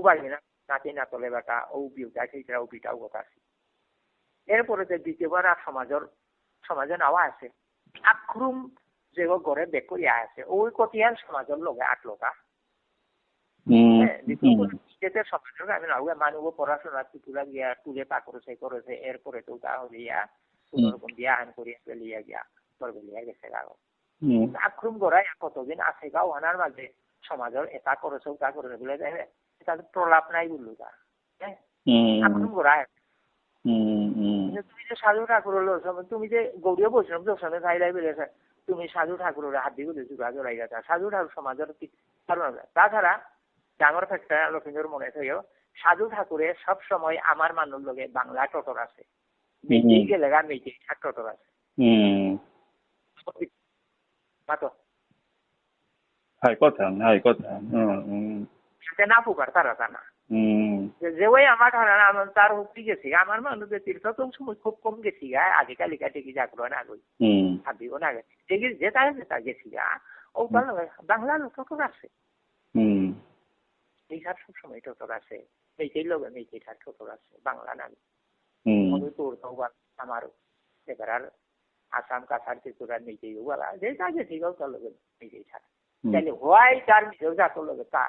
বাড়ি না নাতি নাতলে বেটা ও বিউটা খেয়েছে ও পিঠাও কথা আছে এরপরে যে দ্বিতীয়বার আর সমাজে নাওয়া আছে আক্রম যে ঘরে বেক করিয়া আছে ওই কতিয়ান সমাজের লগে আটলোকা দ্বিতীয় সমাজের আমি নাও মানুষ পড়াশোনা তুলা গিয়া তুলে পা করেছে এরপরে তো তা হইয়া কোনোরকম বিয়া হান করিয়া ফেলিয়া গিয়া বরবেলিয়া গেছে গাও আক্রম গড়াই কতদিন আছে গাও আনার মাঝে সমাজের এটা করেছে ওটা করেছে বলে এটা প্রলাপ নাই বললো তা হ্যাঁ আক্রম গড়াই তুমি যে সাধু ঠাকুর তুমি যে গৌরীয় বৈষ্ণব দর্শনে চাইলাই বেড়েছে তুমি সাধু ঠাকুরের হাত দিয়ে বলে যুগা জড়াই গেছে সাধু ঠাকুর সমাজের তাছাড়া ডাঙর ফ্যাক্টর লক্ষ্মীদের মনে থেকেও সাধু ঠাকুরে সব সময় আমার মানুষ লগে বাংলা টটর আছে মেয়েই গেলে গা মেয়েই টটর আছে না পুকার তারা তা না যে ওই আমার ধারণা তার হুক্তি গেছি আমার মানুষের তীর্থ তো সময় খুব কম গেছি গা আগে কালিকা টেকি যাগুলো না গই ভাবিও না গেছি যে তা গেছি গা ও বাংলা লোক আছে এইটার সবসময় টোটর আছে মেয়েই লোক মেয়েটার টোটর আছে বাংলা না মণিপুর আমার এবার আর আসাম কাছাড় ত্রিপুরার মেয়েই বলা যে তা গেছি গাও তার লোক মেয়েই ছাড়া তাহলে হোয়াই তার নিজের জাতর লোক তা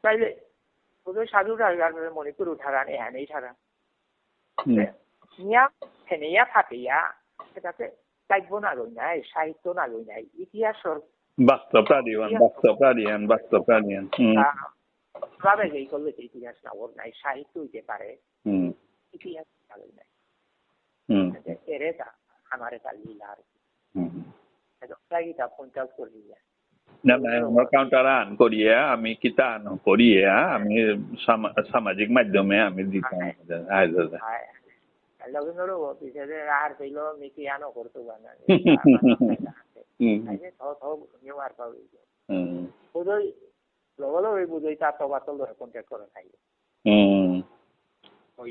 তাইলে সাধু মণিপুর উঠারান এহানেই ছাড়া ফেনিয়া ফাটিয়া সেটাতে কাব্য নাগৈ নাই সাহিত্য নাগৈ নাই ইতিহাসর এই করলে ইতিহাস নাগর নাই সাহিত্য হইতে পারে ইতিহাস নাগৈ নাই এরে তা আমার এটা লীলা আর আমি কিতান করিয়া আমি সামাজিক মাধ্যমে আমি দিতাম আর পেল মিকিয়ানো করতো বুঝই লগলো ওই বুঝই তার তো বাতল ধরে কন্ট্যাক্ট করে থাকি ওই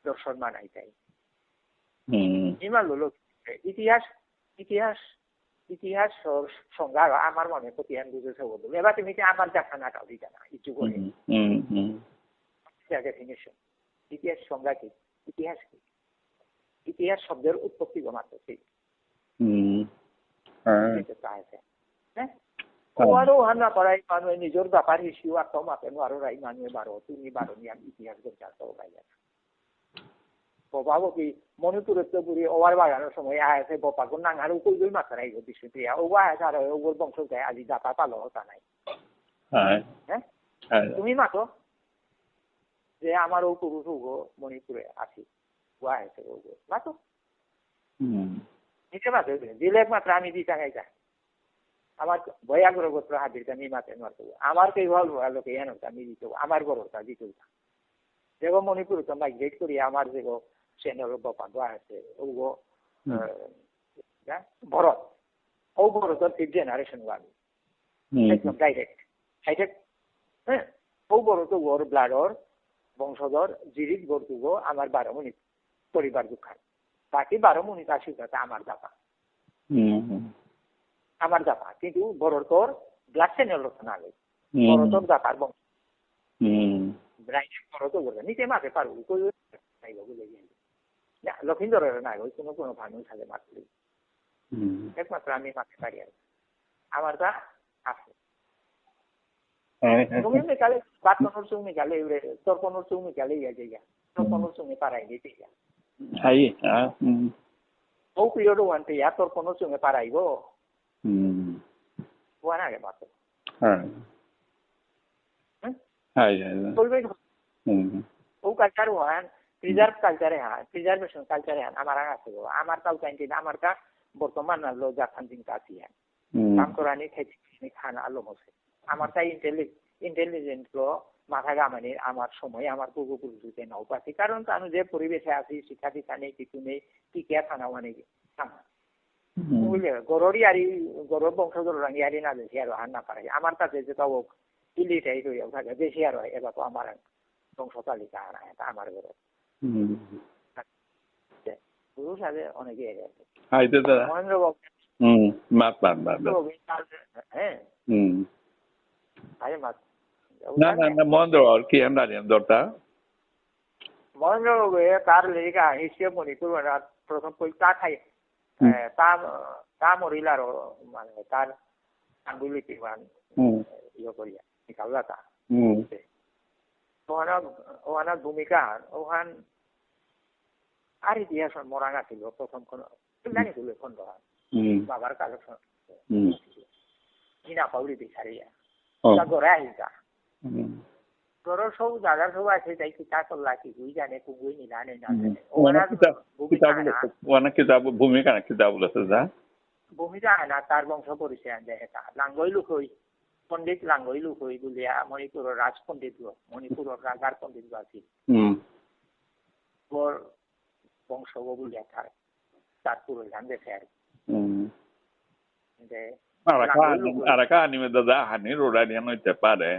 দর্শন মানাই তাই ইমান লোক ইতিহাস সংজ্ঞা আমার মনে প্রতিহান বুঝেছে বলবো এবার তুমি আমার দেখা নাটাও দিতে না ইচ্ছু করে ডেফিনেশন ইতিহাস সংজ্ঞা কি ইতিহাস শব্দের উৎপত্তি মাত্র ঠিক আরো হান্না পড়াই মানুষ নিজের ব্যাপার হিসেবে আর তো মাপে আরো রাই মানুষ বারো তুমি বারো নিয়ে ইতিহাস গাই বাবা কি মণিপুরের তো বুড়ি ওভার বাগানোর সময় আছে বাপাকে নাঙার কইগুলো মাথা রাখবো বিষ্ণুপ্রিয়া ও আছে আর ওর বংশ গায়ে আজি দাপা পালো হতা নাই হ্যাঁ তুমি মাতো যে আমার ও পুরুষ ওগো মণিপুরে আছি ওয়া আছে ওগো মাতো নিচে মাতো দিলে একমাত্র আমি দিতে গাইতা আমার ভয়া করে গোত্র হাজির আমি মাতে মারতো আমার কে ভালো লোকে এনো আমি দিত আমার গরটা দিত যেগো মণিপুর তো মাইগ্রেট করি আমার যেগো সেনর বাপা গোয়া আছে ওগো ভরত ও ভরতর 5th জেনারেশন আমি একদম ডাইরেক্ট হ্যাঁ ও ভরত ওর ব্লাডর বংশধর জিরিত গর্তুগো আমার 12 মিনিট পরিবার দুঃখান বাকি 12 মিনিট আসি কথা আমার দাপা কিন্তু ভরতর ব্লাড সেনের রচনা আগে ভরতর দাপার বংশ ব্রাইট ভরত বলে নিচে মাঠে পারবো লক্ষিন্দরের না ওই কোনো ভানু থাকে মাতলি একমাত্র আমি মাঠে পারি আর আমার তা আছে কালে বাতনের সঙ্গে গেলে তর্পণের সঙ্গে গেলে তর্পণের সঙ্গে পারাই দিতে ও পিরিয়ড ওয়ানতে তর্পণের সঙ্গে পারাইব ওয়ান আগে বাত ও কালচার ওয়ান প্রিজার্ভেশন কালচারে আমার আছে আমার তাও চাইছি আমার কা বর্তমান আলো জাপান দিন কাছি কাম করানি খেতে খান আলো মসে আমার তাই ইন্টেলিজেন্ট লো মাথা গামানির আমার সময় আমার পূর্বপুরুষ দিতে নাও পাচ্ছি কারণ আমি যে পরিবেশে আছি শিক্ষা দীক্ষা নেই কিছু নেই কি কে থানা মানে বুঝলে গররি আর গরব বংশধর রাঙিয়ারি না বেশি আর হার না পারে আমার কাছে যে তাও ইলিটাই হইয়া থাকে বেশি আর হয় এবার তো আমার বংশ তালিকা আনা এটা আমার ঘরে পুরুষ আছে অনেকে মহেন্দ্র বাবু মাত মাত মাত হ্যাঁ আরে মাত না না না মহেন্দ্র কি আমরা দরটা মহেন্দ্র তার লেগা হিসেবে মণিপুর প্রথম তা খাই তা মরিল আর মানে তার আঙ্গুলি পিবান ইয়ে করিয়া নিকাললা তা ওখানে ভূমিকা ওখান আর ইতিহাস মরাং আছিল প্রথম কোন জানি তুলে ফোন করা বাবার কালেকশন কিনা পাউরি বিচারিয়া ঘরে আহিছা ঘৰৰ সব জাগাৰ সব আছে তাই কিতা করলা কি বুঝি জানে কুগুই নিলানে না কিতাব ভূমিকা কিতাব আছে যা ভূমিকা না তার বংশ পরিচয় আনছে এটা লাঙ্গই লুকই পণ্ডিত লাঙ্গই লুকই বলিয়া মণিপুরের রাজ পণ্ডিত মণিপুরের রাজার পণ্ডিত আছিল বর বংশ বলিয়া তার পুরো জান গেছে আর আরাকা নিমে দাদা হানি রোডা নিয়ে নইতে পারে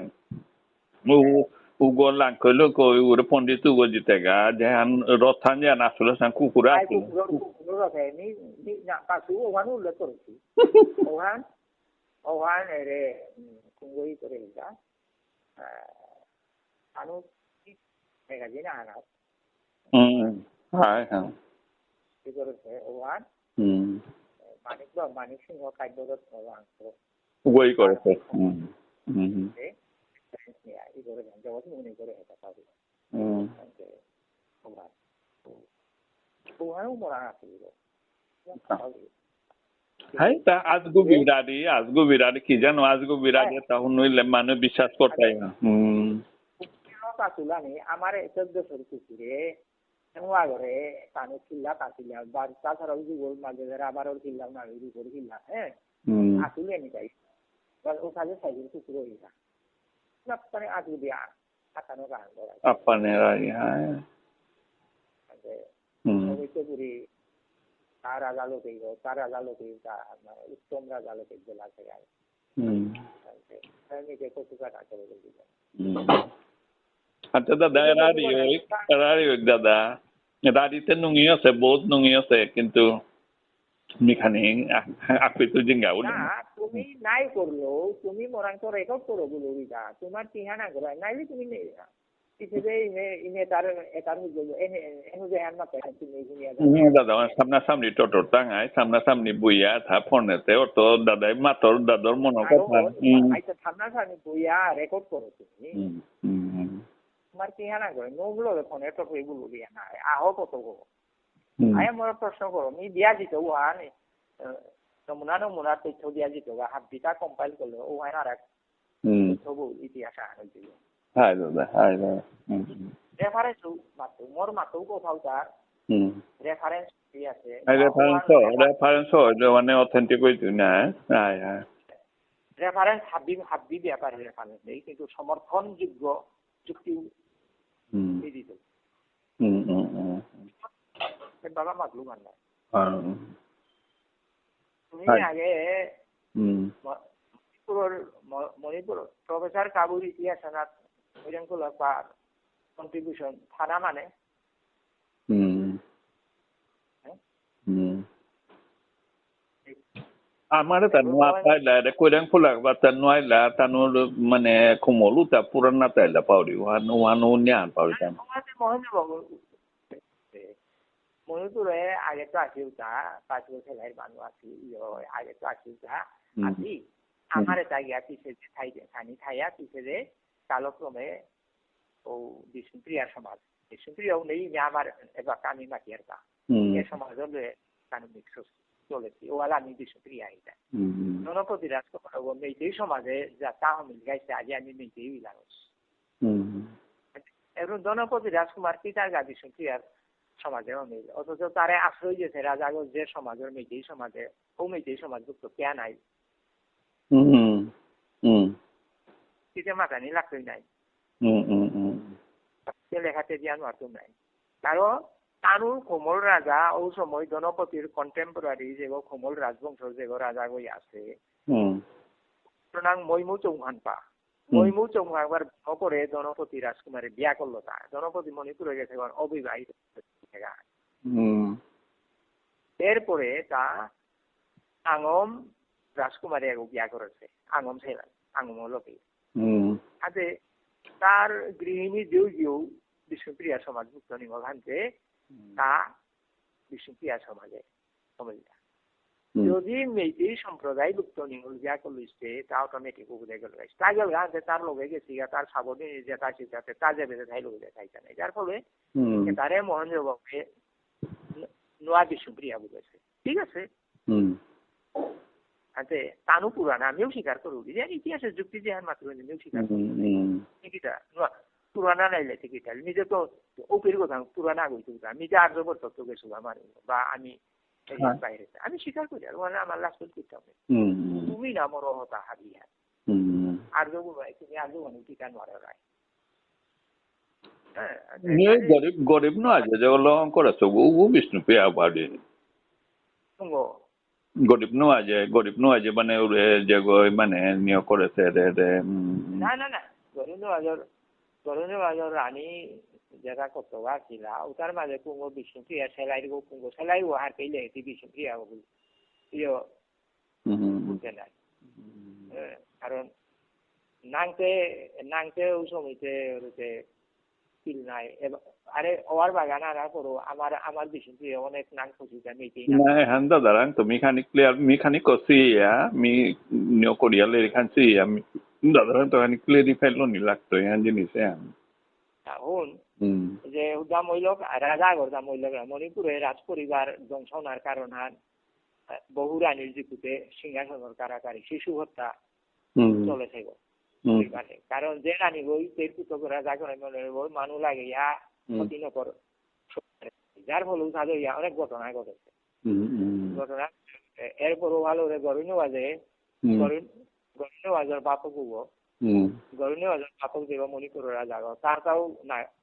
Ugo lang kelo ko ure ponditu go jitega jahan rothanya na solo san kukura ki ni na pasu wanu le korti ohan ere kungoi kore ga anu mega jina ana hai ha ikore se ohan manik singho kaidorot ohan ugoi kore se Hai ta azgu biradi ki jano azgu biradi tahun nile manu বিশ্বাস করতে না পাতুলানি আমারে 14 সরকুরে এমন করে পানি কিল্লা পাতিলা বার তাছাড়া ওই গোল মাঝে আবার ওর কিল্লা না ওই করে কিল্লা হ্যাঁ আসলে নি তাই ও কাজে সাইকেল কুকুর হইলা Napane adu dia akan orang. Apa nih lagi? Itu beri tara galu tiga, ustom galu tiga jelas ya. Ini kita suka tak kalau begitu. Ada radio dada. Radio itu nungia se, बहुत nungia se, কিন্তু Mikaning, aku itu jenggal. Nah, তুমি নাই করলো, তুমি মরাং তো record করো বলো beta, তোমার ঠিকানা করে, নাইলে তুমি পিছিয়ে ইনে তার এটার এনে যে আনমা পেন তুমি ini দাদা সামনাসামনি টোটোর টাঙ্গাই সামনাসামনি বুইয়া থা ফোনেতে তো দাদাই মাতর দাদর মনে কথা আচ্ছা সামনাসামনি বুইয়া রেকর্ড করো তুমি তোমার ঠিকানা করে নোগুলো ফোনে টোটো এগুলো দিয়া না আহ কত গো আয় মোর প্রশ্ন করো মি দিয়া দিতে ওয়ানে নমুনা তথ্য দিয়া দিতে হাবিটা কম্পাইল করলে ও হয় না রাখ তবু ইতিহাস আনে দিল হাই দাদা রেফারেন্স মাতো মোর মাতো কোথাও তার রেফারেন্স কি আছে রেফারেন্স মানে অথেন্টিক হইতো না হাই রেফারেন্স হাবি ব্যাপার রেফারেন্স নেই কিন্তু সমর্থনযোগ্য যুক্তি দিত বাবা মাগলু মান না তুমি আগে মণিপুর প্রফেসর কাবুর ইতিহাস ওইরকম কন্ট্রিবিউশন থানা মানে আমার তানুয়া তাইলা কইরাং ফুলাক বা তানুয়া লা তানুর মানে খুমলুতা পুরানা তাইলা পাউরি ওয়ানো নিয়ান পাউরি তান মণিপুরে আগে তো আসিও তা 5 বছর এর মানুষ আসি আগে তো আসিও তা আসি আমার জায়গা পিছিয়ে থানি থাইয়া পিছিয়ে কালক্রমে ও বিষ্ণুপ্রিয়ার সমাজ বিষ্ণুপ্রিয়াও নেই আমার এবার কামি মাটিয়ার তা এ সমাজ হলে কানুনিক চলেছি ওয়ালা আমি বিষ্ণুপ্রিয়া এটা জনপতি রাজকুমার মেয়েদের সমাজে যা তাহমিল গাইছে আগে আমি মেয়েতেই জানোস এবং জনপতি রাজকুমার পিতার গা বিষ্ণুপ্রিয়ার সমাজের মিল অথচ তারে আশ্রয় দিয়েছে রাজাগর যে সমাজের মেয়েতেই সমাজে ও মেয়েতেই সমাজযুক্ত কে নাই কিতে মাথানি লাগতই নাই লেখাতে দিয়া নোয়ারতো নাই কারণ তানুর কোমল রাজা ও সময় জনপতির কন্টেম্পোরারি যেগো কোমল রাজবংশ যেগো রাজা গই আছে মইমু চৌহান পা মইমু চৌহান একবার করে জনপতি রাজকুমারী বিয়া করলো তা জনপতি মণিপুরে গেছে অবিবাহিত এরপরে তা আঙম রাজকুমারী এক বিয়া করেছে আঙম ছেলে আঙম লোকে আতে তার গৃহিণী যেও বিষ্ণুপ্রিয়া সমাজভুক্ত নিমল হানতে তা বিষ্ণুপ্রিয়া সমাজে সমাজটা যদি মেয়েটি সম্প্রদায় ভুক্ত নিমল বিয়া করলিছে তা অটোমেটিক উপদে গেল তাই গেল তার লোকে গেছি তার সাবনে যেটা আছে তা যাবে তাই লোকে দেখাইছে না যার ফলে তারে মহেন্দ্রবাবুকে নোয়া বিষ্ণুপ্রিয়া বুঝেছে ঠিক আছে আচ্ছা তানু পুরানা আমিও স্বীকার করবো যে ইতিহাসের যুক্তি যে আর মাত্র আমিও স্বীকার করবো ঠিকইটা পুরানা নাইলে ঠিকইটা নিজে তো ওপের কথা পুরানা গইতে নিজে আর্যবর তত্ত্ব গেছো আমার বা আমি বাইরে আমি স্বীকার করি আর মানে আমার লাস্ট করতে হবে তুমি না মর হতা হাবিয়া আর্য ভাই তুমি আর্য মানে টিকা মারা রায় গরিব নয় যেগুলো করেছো ও বিষ্ণুপ্রিয়া বাড়ি গরিব নয় যে মানে যে মানে নিয়ে করেছে না না না গরিব বাজার রানী যেটা কত ছিল ওটার মাঝে কুঙ্গ বিষ্ণুপ্রিয়া সেলাই কুঙ্গ সেলাই হার পেলে বিষ্ণুপ্রিয়া বুঝতে নাই কারণ নাংতে ওই সময়তে ফিল নাই আরে ওর বাগান আনা করো আমার বিষ্ণুপ্রিয়া অনেক নাং খুঁজিতে মেয়েতেই না হ্যাঁ দাদা তুমি খানি করছি আমি নিয়ে করিয়ালে খানছি আমি দাদা তো খানি ক্লিয়ারিফাই নি লাগতো হ্যাঁ জিনিস এখন যে উদাম হইলক রাজা গরদাম হইলক মণিপুরে রাজ পরিবার ধ্বংসনার কারণ বহু রানীর জিকুতে সিংহাসনের কারাকারি শিশু হত্যা চলে থাকব কারণ যে রানী বই তের পুতক রাজা করে মানুষ লাগে ইয়া ক্ষতি নকর যার ফলে তাদের ইয়া অনেক ঘটনা ঘটেছে ঘটনা এরপরও ভালো গরুণ্য বাজে গরুণ্য বাজার বাপক গরুণ্য বাজার বাপক দেব মণিপুর রাজা তারটাও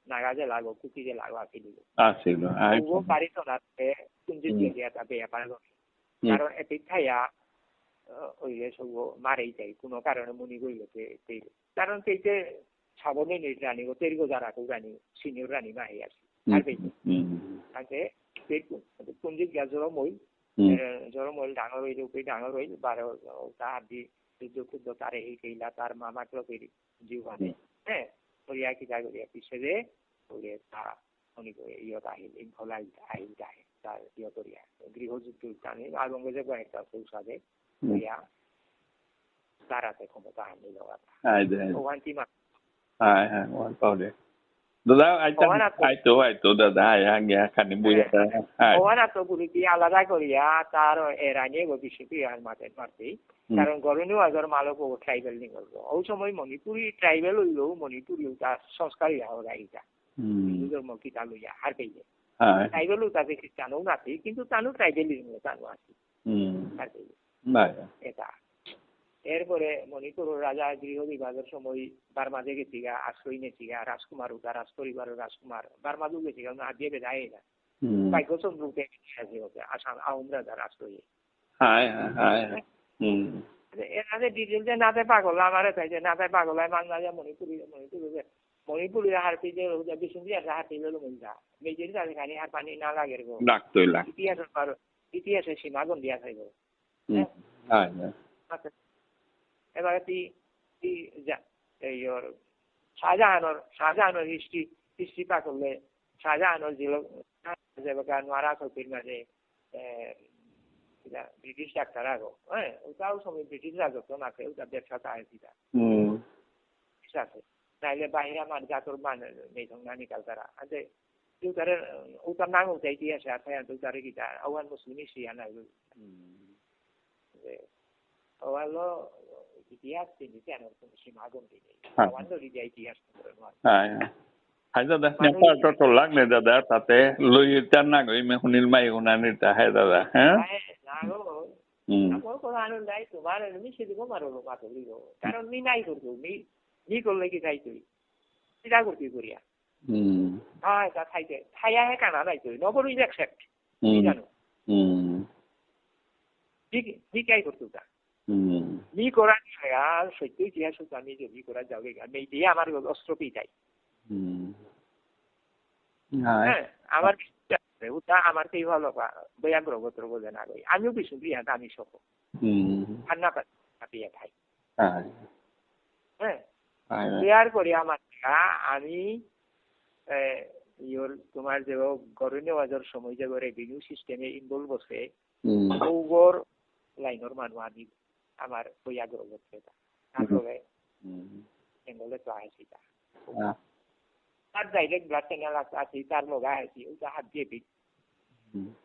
নাগাজে লাগো কুকিজে লাগো আসিল পারিত না কুঞ্জি দিয়ে দিয়া তা বেয়াপার কারণ এপিঠাইয়া ওইলে সব মারেই যায় কোনো কারণে মনি গইলতে কারণ সেইতে সাবনে রানী গো তেরি গোজারাকো রানী সিনিয়র রানী মাহি আছে আর বেশি কুঞ্জি গিয়া জরমইল ডাঙর হইলে উপরে ডাঙর হইল বারো তার দি যুদ্ধ তার এই কইলা তার মামাক লোকের জীবনে হ্যাঁ করিয়া কি যা করিয়া পিছে যে ওরে তা উনি ইয়ত আহিল ইনফলাই আহিল যায় তার ইয়ে করিয়া গৃহযুদ্ধ টানে আরঙ্গজেব একটা সৌসাদে করিয়া তারাতে ক্ষমতা আনল ওখানটি দাদা আইতো দাদা আয়া খানি বুঝা ওখানে তো পুরীটি আলাদা করিয়া তার এরানিয়ে বিষ্ণুপ্রিয়ার মারতেই কারণ গরুণ্য বাজার মালক ট্রাইবেল নি করবো ওই সময় মণিপুরি ট্রাইবেল হইলেও মণিপুরি তার সংস্কার ইয়া ধর্ম কিতা লইয়া হার পেয়ে ট্রাইবেল তাতে খ্রিস্টানও নাতি কিন্তু তানও ট্রাইবেলিজম তানও আছে হার পেয়ে এটা এরপরে মণিপুর রাজা গৃহ বিভাগের সময় বার্মাদে গেছিগা আশ্রয় নেছিগা রাজকুমার উদা রাজ পরিবারের রাজকুমার বার্মাদু গেছিগা আদিয়ে বেদায় না ভাগ্যচন্দ্রকে আসাম আহম রাজার আশ্রয়ে এনাদের ডিটেল যে নাতে পাগল আমার তাই যে নাতে পাগল মাংলা যে মণিপুরি হার পিজে বিষ্ণুপ্রিয়া হার পিজে মহিলা মেজের তাদের খানি হার পানি না লাগে ইতিহাসের সীমাগন দিয়া থাকবে এবারে শাহজাহানোর হিস্ট্রি পা করলে শাহজাহানোর নোয়ারা শক্তির মাঝে ব্রিটিশ ডাক্তার আগো হ্যাঁ ওটাও সময় ব্রিটিশ রাজত্ব না থাকে ওটা ব্যবসাটা আছে আছে নাইলে বাহিরা মান জাতর মান মেঘনা নিকাল তারা আছে ওটার নাম ওটা ইতিহাসে আছে ওটারে কিটা আওয়ান মুসলিম শিয়া নাই ওয়ালো ইতিহাস তিনি কেন সীমাগন তিনি আওয়ান লিয়া ইতিহাস hai দাদা নেপাল তো লাগনে দাদা তাতে লইতার না গই মে হুনিল মাই হুনানি তা হে দাদা হ্যাঁ নাগো আমার কোন আনন্দ নাই তোমার আমি সেদিকে মারলো মাতো লিগো কারণ নি নাই করতো নি করলে কি খাই তুই সিধা করতে করিয়া হ্যাঁ তা খাইতে খাইয়া হে কানা নাই তুই নবর ইজ অ্যাকসেপ্ট জানো ঠিক কাই করতো তা নি করা আর সত্য ইতিহাস আমি যদি করা যাবে আমি দিয়ে আমার অস্ত্র পিটাই হ্যাঁ আমার ওটা আমার কেই ভালো বইয়া গ্রহগত বোঝে না গই আমিও বিষ্ণু বিয়া দামি সহ ঠান্ডা পাতিয়ে খাই হ্যাঁ বিয়ার করি আমার আমি তোমার যে গরু নেওয়াজের সময় যে রেভিনিউ সিস্টেমে ইনভলভ আছে ওগর লাইনের মানুষ আমি আমার বইয়া গ্রহগত আসলে বেঙ্গলে তো আসি তার ডাইরেক্ট ব্লাড ক্যানাল আছে তার লগা আছে ওটা হাত দিয়ে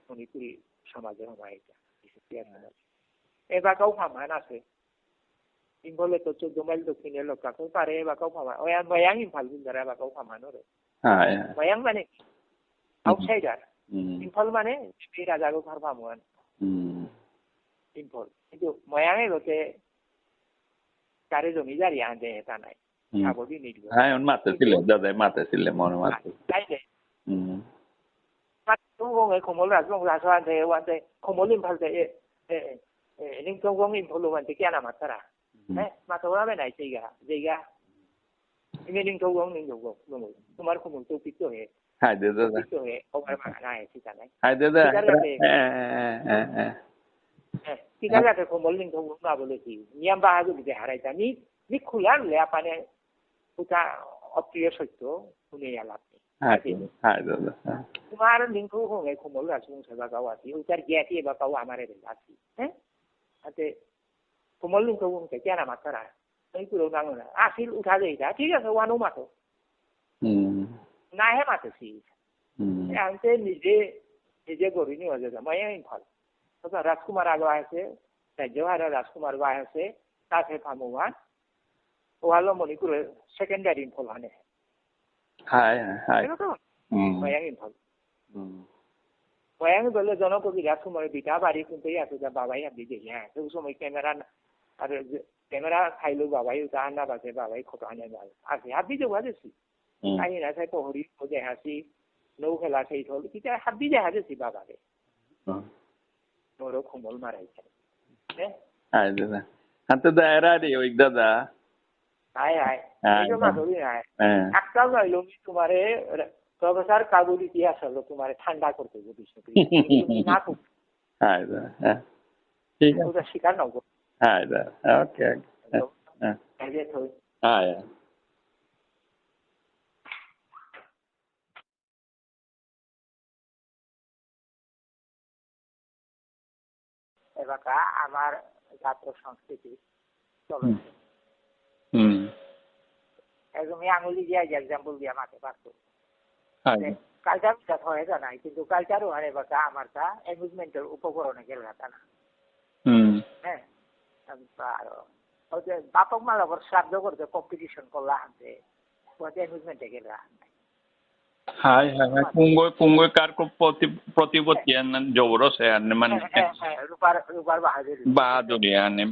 মণিপুরি সমাজে হমায় এবারকাও ফামান আছে ইম্ফলে তো 14 মাইল দক্ষিণে লোকাকেও পারে এবারকাও ফামান ওই ময়াং ইম্ফল গুন্দারা এবারকাও ফামানো রে ময়াং মানে আউটসাইডার ইম্ফল মানে এই রাজাগো ঘর ফামুয়ান ইম্ফল কিন্তু ময়াঙে গতে তারে জমিদারি আনতে এটা নাই সাবধি নির্ভর হ্যাঁ মাতে ছিল দাদা মাতে ছিল মনে মাতে তাইলে Tungong komol rasong rasan de wante komolin palte ning tungong impolo wante kiana matara matora be nai seiga ning tungong tumar komol to pito he hai de da pito he over ma na he sita nai hai de da tika la de komol ning tungong na bole ki niam ba ju de harai ta ni khulan le apane uta অপ্রিয় সত্য শুনে এলাম তোমার link হয়ে কোমল রাসুন সেবা গাও আছি ওটার জ্ঞাতি এবার গাও আমার আছি হ্যাঁ আতে কোমল লিঙ্ক হতে কেন আমার তারা এই পুরো নাঙো না আসিল উঠা যাইতা ঠিক আছে ওয়ানো মাতো না হে মাতেছি আনতে নিজে গরিনি হয়ে যায় মায়া ইম্ফল রাজকুমার আগো আছে রাজ্যহারা রাজকুমার গা আছে তাতে ফামুয়া ওয়ালো মণিপুরের সেকেন্ডারি ইম্ফল আনে হাই হাই ময়াং ইম্ফল ময়াং বলে জনকবি রাজকুমার বিটা বাড়ি কিন্তু আছে যা বাবাই হাবি দেখি হ্যাঁ সেই সময় ক্যামেরা আর ক্যামেরা খাইলো বাবাই উঠা আনা বাজে বাবাই খোটা আনে আছে হাবি যাওয়া যাচ্ছি কাহি না চাই পহরি খোঁজে হাসি নৌ খেলা সেই থল কিটা হাবি যায় হাজেছি বাবারে মোরও খুমল মারাইছে হাই দাদা হাতে দায়রা রে ওই দাদা হাই হাই এই মা ধরি না একটা গাইলো তোমারে প্রফেসর কাবুল ইতিহাস হলো তোমারে ঠান্ডা করতে হবে বিষ্ণু না খুব হাই দাদা ঠিক আছে ওটা শিকার নাও হাই দাদা ওকে হাই এবার আমার জাতীয় সংস্কৃতি চলো একদম আঙুলি দিয়ে এক্সাম্পল দিয়ে আমাকে পারতো কালচার হয়ে যায় নাই কিন্তু কালচারও হারে বাঁকা আমার তা অ্যামিউজমেন্টের উপকরণে গেল তা না হ্যাঁ আর বাপক মালকর শ্রাদ্ধ করতে কম্পিটিশন করলা আনতে অ্যামিউজমেন্টে গেল হাই হাই পুঙ্গই কার প্রতিপত্তি জবরো সে আনে মানে রূপার বাহাদুরি আনে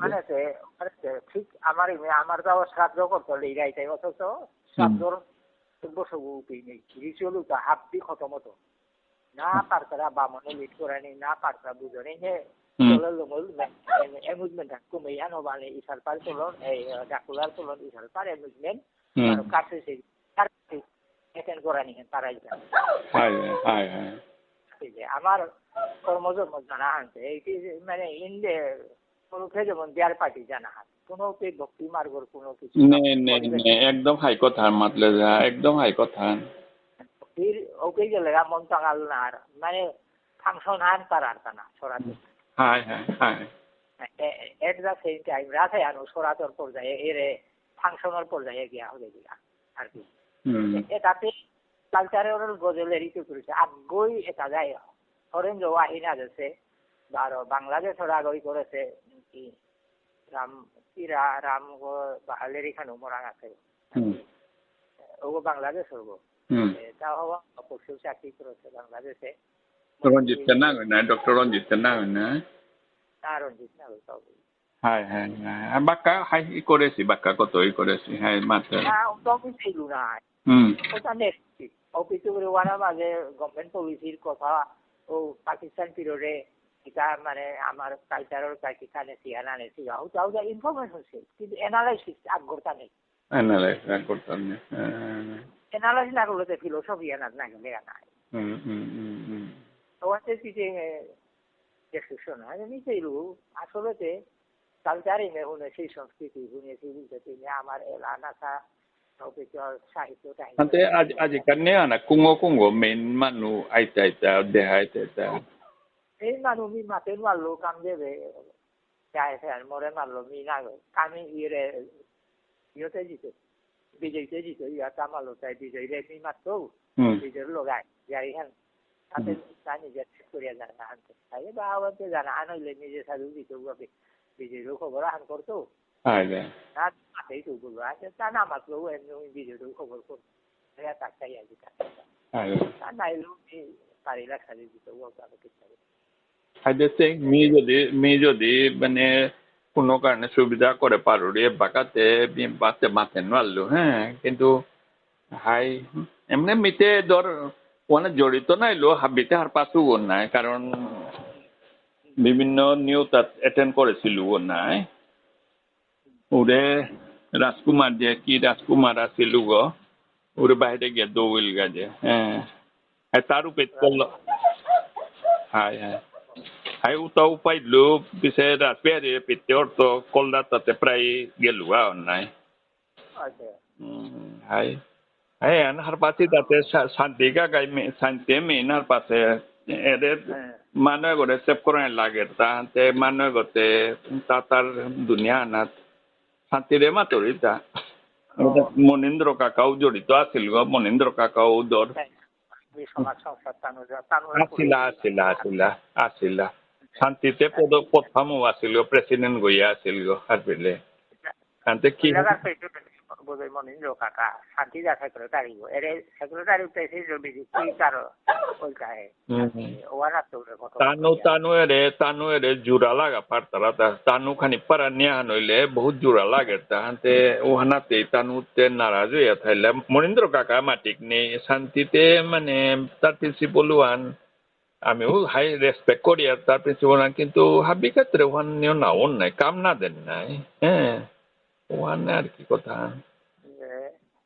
মানে ঠিক আমার যাও শ্রাদ্ধ করতে লেগাই তাই অথচ শ্রাদ্ধর বসবু নেই রিচুয়াল উঠা হাফি খতম হতো না পারতারা বামনে লিড করানি না পারতারা বুঝনে হে অ্যামিউজমেন্ট কমে আনো মানে ইসার পার চলন এই ডাকুলার চলন ইসার পার অ্যামিউজমেন্ট আর কাছে সেই এটেন্ড করানি তারাই আমার কর্মজন্ম জানা আনছে এইটি মানে ইন্ডে কোনোকে যেমন বিয়ার পার্টি জানা হাত কোনো ভক্তি মার্গর কোনো কিছু একদম হাই কথা মাতলে যা একদম হাই কথা ফির ওকে গেলে মন টাঙাল না আর মানে ফাংশন হান পারার না সরাতে high high high at the same time রাতে আনো সরাতর পর্যায়ে এরে ফাংশনাল পর্যায়ে গিয়া হয়ে গিয়া আর কি এটাতে কালচারের গজলের ঋতু করেছে আগ্রহী এটা যায় হরেন যে আহিনা যাচ্ছে আর বাংলাদেশের আগ্রহী করেছে কি রাম বাহালের এখানে মরাং আছে ও বাংলাদেশ হব তা হওয়া পরশু চাকরি করেছে বাংলাদেশে রঞ্জিত কান্না না ডক্টর রঞ্জিত কান্না না রঞ্জিত না হাই হাই হাই বাক্কা হাই করেছি বাক্কা কতই করেছি হাই মাত্র ছিল না ওটা নেক্সট অফিসে ওয়ানা মাঝে গভর্নমেন্ট পলিসির কথা ও পাকিস্তান পিরিয়ডে এটা মানে আমার কালচারের কাছে সিয়ানা নেই ওটাও যা ইনফরমেশন ছিল কিন্তু অ্যানালাইসিস আগ্রহতা নেই অ্যানালাইসিস না করলে ফিলোসফি না গেলে নাই তোমাদের দিকে দেখছো না আমি চাইলু আসলে কালচারে মেহুনে সেই সংস্কৃতি শুনেছি বুঝতে আমার এলা নাকা সাহিত্য Ante aji kanne ana kungo main manu aita deha এই মানুষ মি মাতের মারলো কাম দেবে যায় মরে মারলো মি না কামি ইয়েতে জিতে বিজয়তে জিতে ইয়াটা মারলো তাই বিজয় রে মি মারতো বিজয় লোগাই যাই হ্যাঁ তাতে তা নিজে করিয়া জানা আনতে তাই বা আমাদের জানা আনলে নিজে সাধু দিতে বিজয়ও খবর আন করতো না মাতেই তো বলবো আচ্ছা তা না মারলো এমনি বিজয়ও খবর করতো তাকাই আজি তা নাইলো পারিলা খালি দিতে ওকে কিছু Hadese mi jodi মানে কোনো কারণে সুবিধা করে পারুরি বাকাতে বাতে মাতেন ভালো হ্যাঁ কিন্তু হাই এমনি মিতে ধর ওখানে জড়িত নাইলো হাবিতে হার পাশু নাই কারণ বিভিন্ন নিউজ অ্যাটেন্ড করেছিল নাই ওরে রাজকুমার যে কি রাজকুমার আছিল গো ওরে বাইরে গিয়ে দৌড়িল গাজে হ্যাঁ তার উপরে করলো high high Hai utau pai lu bisa raspberry pitior to kolda tate prai gelua online. Hai. Hai an har pati tate santiga gai me santi me nar pase ede mana gore sep koran lager ta ante mana gote tatar dunia nat santi re matorita. Monindro kakao jorito asil go monindro kakao dor. Asila. শান্তিতে প্রথমও আসিল president গইয়া আসিল গো হারপিলে আনতে কি বোধহয় মনিন্দ্র কাকা শান্তি যা secretary এর secretary president কি তার বলতায় ওয়ানা তো তানু এরে জুরা লাগা পারতারা তানু খানি পারা নিয়া নইলে বহুত জুরা লাগে তাহাতে ওহানাতে তানুতে নারাজ হইয়া থাইলে মনিন্দ্র কাকা মাটিক নেই শান্তিতে মানে তার প্রিন্সিপাল ওয়ান আমিও হাই রেসপেক্ট করি আর তার প্রিন্সিপাল কিন্তু হাবি ক্ষেত্রে ওখানে না ওন নাই কাম না দেন নাই হ্যাঁ ওখানে আর কি কথা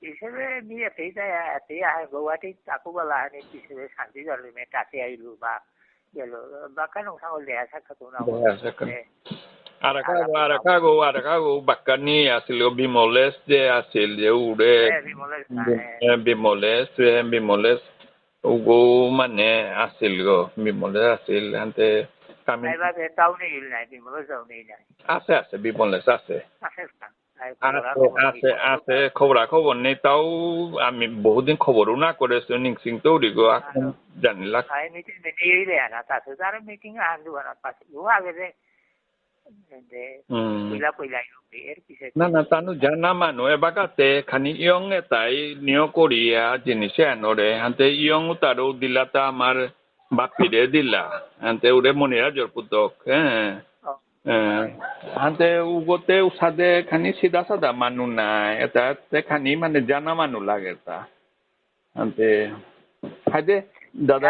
হিসেবে নিয়ে এতেই আহে গৌহাটি তাকু বলা হয়নি হিসেবে শান্তি জন্মে কাছে আইলু বা গেল বা কেন সাগল দেয়া সাক্ষাৎ না আরাকাগো বাক্কানি আছিল বিমলেশ যে আছিল যে উড়ে বিমলেশ ওগো মানে আছিল গো বিমলেশ আছিল আনতে আছে বিমলেশ আছে আছে খবর নেই তাও আমি বহুদিন খবরও না করেছি নিংসিং তো উড়িগো এখন জানিলা মিটিং আগে না তানু জানা মানুহ এবাকাতে খানি ইয়ং এটাই নিয় করিয়া জিনিসে আনরে হাতে ইয়ং তারও দিলা তা আমার বাপিরে দিলা হাতে ওরে মনিরাজর পুতক হ্যাঁ হাতে উগতে উসাদে খানি সিধা সাদা মানু নাই এটা খানি মানে জানা মানু লাগে তা হাতে হাতে দাদা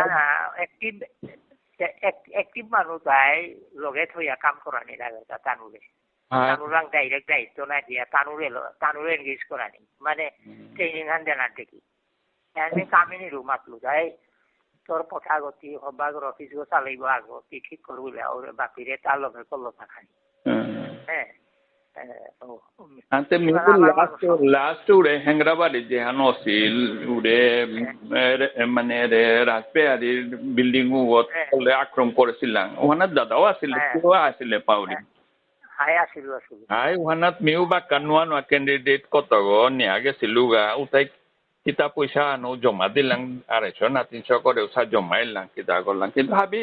একটিভ মানুষ তাই লগে থইয়া কাম করানি লাগে তানুরে তানুরাং ডাইরেক্ট দায়িত্ব না দিয়া তানুরে এনগেজ করানি মানে ট্রেনিং হান দেনার দেখি আমি কামিনী রুমাতলু যাই তোর পথাগতি হবাগর অফিস গো চালাইব আগ ঠিক করবলে আর বাকিরে তার লগে করলো থাকানি হ্যাঁ ante miku last ure hengrabari je hanosil ure মানে রাজপেয়ারি বিল্ডিং ওলে আক্রমণ করেছিলাম ওখানে দাদাও আছিল কেউ আসলে পাউরি হাই ওখানে মিউ বা কানুয়া ক্যান্ডিডেট কত গো নিয়ে গেছিল গা উঠাই কিতা পয়সা আনো জমা দিলাম 250 না 300 করে ওসা জমাইলাম কিতা করলাম কিন্তু ভাবি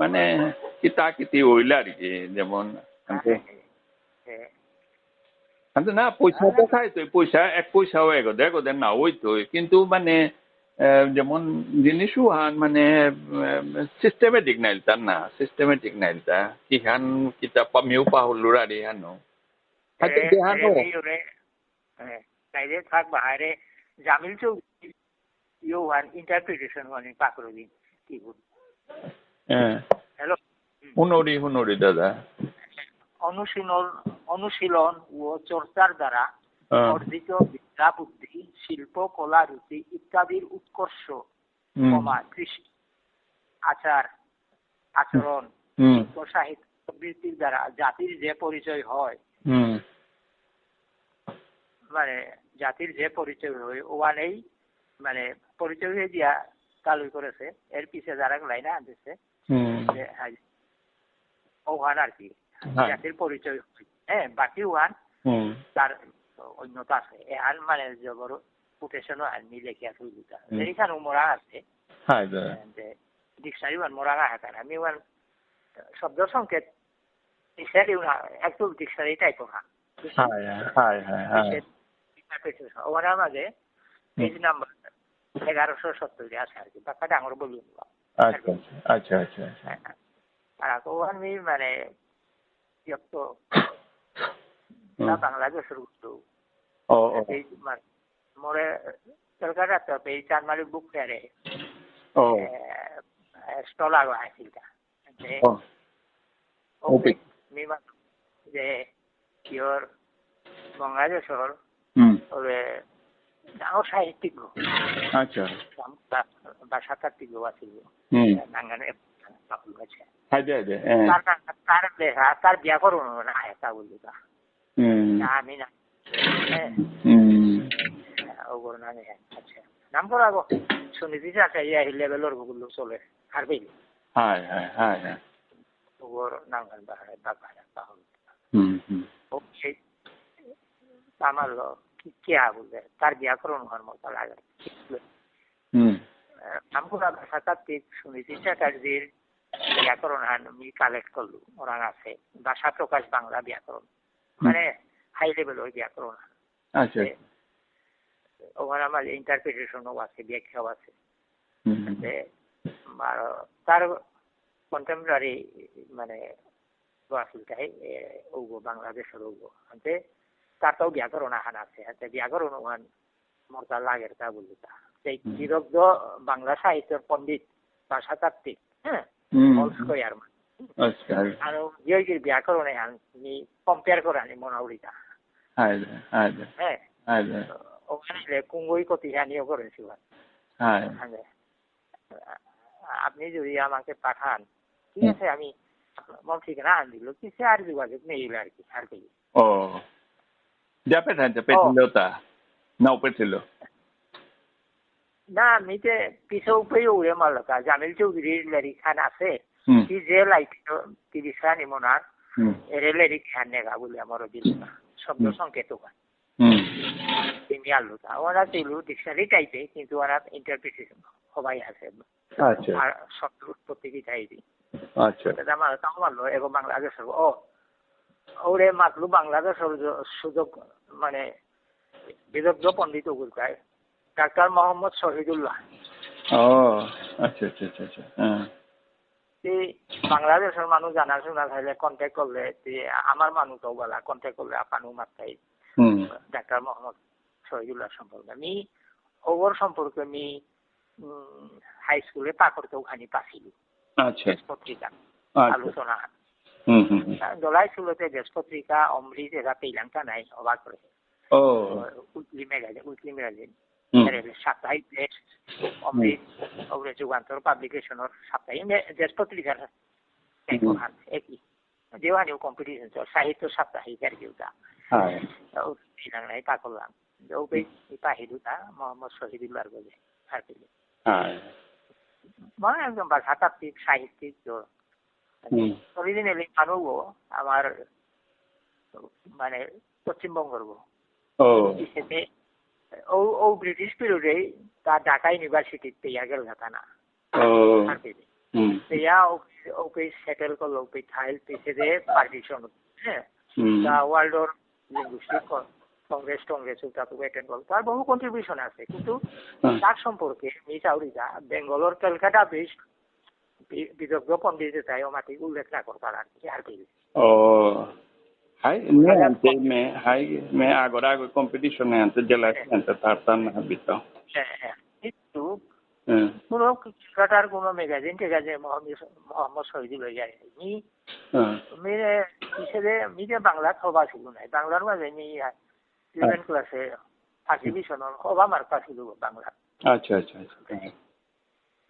মানে কিতা কিতি হইল আর কি যেমন না পয়সা তো খাই তো পয়সা এক পয়সাও দেখো না ওই তো কিন্তু মানে যেমন জিনিস হান মানে সিস্টেমেটিক নাইলতা না সিস্টেমেটিক নাইলতা কি হান কিতাব পামিও পাহলুরা রে হানো হাতে দেহানো কাইদে থাক বাহারে জামিল চৌধুরী ইউ ওয়ান ইন্টারপ্রিটেশন ওয়ান পাকরবি কি বল হ্যালো হুনরি দাদা অনুশীলন ও চর্চার দ্বারা অর্জিত বিদ্যা বুদ্ধি শিল্প কলা রুচি ইত্যাদির উৎকর্ষ কৃষি, আচার আচরণ, সাহিত্য বৃত্তির দ্বারা জাতির যে পরিচয় হয়, মানে জাতির যে পরিচয় হয় ওখানেই মানে পরিচয় হয়ে দিয়া চালু করেছে। এর পিছিয়ে যারা লাইনে আনতেছে ওখান আর কি জাতির পরিচয়, হ্যাঁ বাকি ওখান তার অন্যতা আছে। এখান মানে জবর কোটেশনও আননি লেখিয়া সুবিধা এইখানে মোরা আছে ডিকশনারি মোরা আছে। আমি ওখান শব্দ সংকেত ডিকশনারি একটু ডিকশনারি টাইপের না ওনার মাঝে পেজ নাম্বার 1170 আছে আর কি, বাক্কা ডাঙর বলি। আর ওখানে মানে বাংলাদেশের উত্তর মোরে কলকাতা তো এই চানমারি বুক ফেয়ারে স্টল আগো আছিল যে ইয়র বাংলাদেশের ডাঙর সাহিত্যিক বা সাহিত্যিক আছিল তার ব্যাকরণ না এটা বললি আমি না ওগর নামে আচ্ছা নাম করা আগো শুনেছি আছে এই লেভেলের গুলো চলে আর বেলি ওগর নাম বাহারে বাহারে ওকে আমার কি বলবে তার ব্যাকরণ হওয়ার মতো লাগে নাম করা সাহিত্যিক শুনেছি চ্যাটার্জির ব্যাকরণ আমি কালেক্ট করলু ওরা আছে ভাষা প্রকাশ বাংলা ব্যাকরণ মানে হাই লেভেলের ব্যাকরণ ওখানে আমার ইন্টারপ্রিটেশনও আছে ব্যাখ্যাও আছে। তার কন্টেম্পোরারি মানে আসলটাই ওগো বাংলাদেশের ওগো আনতে তারটাও ব্যাকরণ আহান আছে ব্যাকরণ ওখান মর্তা লাগের তা বললি তা সেই বিরগ্ধ বাংলা সাহিত্যের পণ্ডিত বা সাহিত্যিক হ্যাঁ অলস্কয়ার আর ইয়ের ব্যাকরণে আমি কম্পেয়ার করে আনি মোনাউরিটা হ্যাঁ ওখানে কুঙ্গই কতিহানিও করেছিল। আপনি যদি আমাকে পাঠান ঠিক আছে আমি ঠিকানা আন দিল কিছু আর যোগাযোগ নেই আর কি আর কি না মিতে পিছে উপরে উড়ে মারলকা জামিল চৌধুরীর লেরিক খান আছে কি যে লাইক 30 খান ইমনার এর লেরিক খান নেগা বলে আমার দিল না শব্দ সংকেত ওরা ছিল ডিকশনারি টাইপে কিন্তু ওরা ইন্টারপ্রিটেশন সবাই আছে আর শব্দ উৎপত্তি টাইপে আমার তাও মারলো এবং বাংলাদেশের ওরে মাতলু বাংলাদেশের সুযোগ মানে বিদগ্ধ পণ্ডিত গুলকায় ডাক্তার মোহাম্মদ শহীদুল্লাহ বাংলাদেশের মানুষ জানাশোনা থাকলে কন্ট্যাক্ট করলে আমার মানুষও বলা কন্ট্যাক্ট করলে আপানু মাত্রাই ডাক্তার মোহাম্মদ শহীদুল্লাহ সম্পর্কে আমি ওর সম্পর্কে আমি হাই স্কুলে পাকড়তেও খানি পাছিল পত্রিকা আলোচনা দলাই ছিল দেশ পত্রিকা অমৃত এরা পেলাঙ্কা নাই অবাক করে উইকলি ম্যাগাজিন সাপ্তাহিক দেশ অমৃত ওগুলো যুগান্তর পাবলিকেশনের সাপ্তাহিক দেশ পত্রিকার একই দেওয়ানিও কম্পিটিশন চল সাহিত্য সাপ্তাহিক আর কি ওটা নাই তা করলাম পাহিদুটা মোহাম্মদ শহীদুল্লাহর বলে আর কি মানে একদম ভাষাতাত্ত্বিক সাহিত্যিক অরিজিনালি মানুষ আমার মানে পশ্চিমবঙ্গের ও ব্রিটিশ পিরিয়ডে তার ঢাকা ইউনিভার্সিটি তৈয়া গেল না না তৈয়া ওকে সেটেল করলো ওকে থাইল পিছিয়ে পার্টিশন হ্যাঁ তা ওয়ার্ল্ডর লিঙ্গুইস্টিক কংগ্রেস ওটা তো অ্যাটেন্ড করলো তার বহু কন্ট্রিবিউশন আছে কিন্তু তার সম্পর্কে মিস আউরিদা বেঙ্গলোর ক্যালকাটা বেস্ট বিদগ্ধ পণ্ডিত তাই মাটি উল্লেখ না করতার আর কি Hai, me agora competition ante jela ante tartan habito. কিন্তু কোন কলকাতার কোন ম্যাগাজিন টেগাজে মোহাম্মদ শহীদুল্লাহ যায় নি মেরে হিসেবে মিডিয়া বাংলা খবর ছিল না বাংলার মাঝে নি 11 ক্লাসে ফার্স্ট ডিভিশন খবর মার্কা ছিল বাংলা আচ্ছা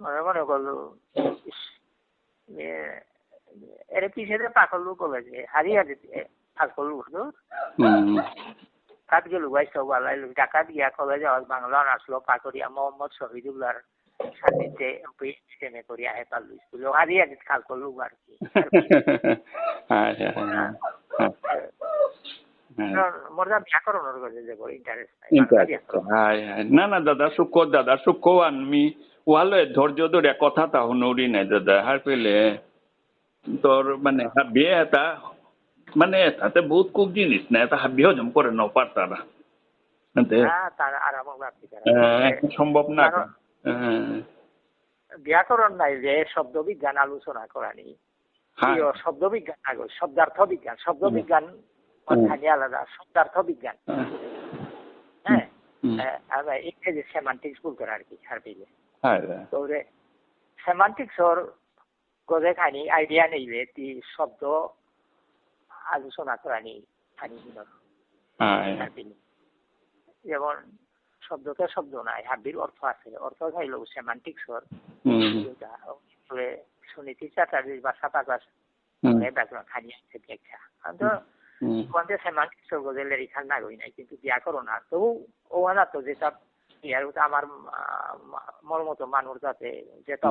মনে মনে করলো এর পিছিয়ে পাকলু কলেজে হারিয়ে পাকলু কাত গেল গাই সব আলাই ডাকাত গিয়া কলেজে বাংলা আসলো পাকরিয়া মোহাম্মদ শহীদুল্লাহর সান্নিধ্যে এমএ করিয়া হে পারলু স্কুলে হারিয়ে খাল করলু আর কি মোরদা ব্যাকরণের কাছে যাব ইন্টারেস্ট না না দাদা সুখ আমি ওয়ালে ধৈর্য ধরে কথা তা হুনৌরি নাই দাদা হার পেলে তোর মানে বিয়ে এটা মানে তাতে বহুত খুব জিনিস না এটা হাবিও জম করে নাও পারতারা সম্ভব না ব্যাকরণ নাই যে শব্দ বিজ্ঞান আলোচনা করানি শব্দ বিজ্ঞান শব্দার্থ বিজ্ঞান অর্থাৎ আলাদা শব্দার্থ বিজ্ঞান হ্যাঁ ইংরেজি সেমান্টিক্স বলতে আর কি হার পেলে তো সেমান্টিক্সর গজে খানি আইডিয়া নেইলে তি শব্দ আলোচনা করানি খানি যেমন শব্দতে শব্দ নাই হাবির অর্থ আছে অর্থ খাইল সেমান্টিক্সর সুনীতি চ্যাটার্জির ভাষা পাকা ব্যাকরণ খানি আছে ব্যাখ্যা তো সেমান্টিক্সর গজে লেরিখাল না গই নাই কিন্তু ব্যাকরণ আর তবু ওয়ানা তো যেটা আমার মোর মতো মানুষ যাতে যেটা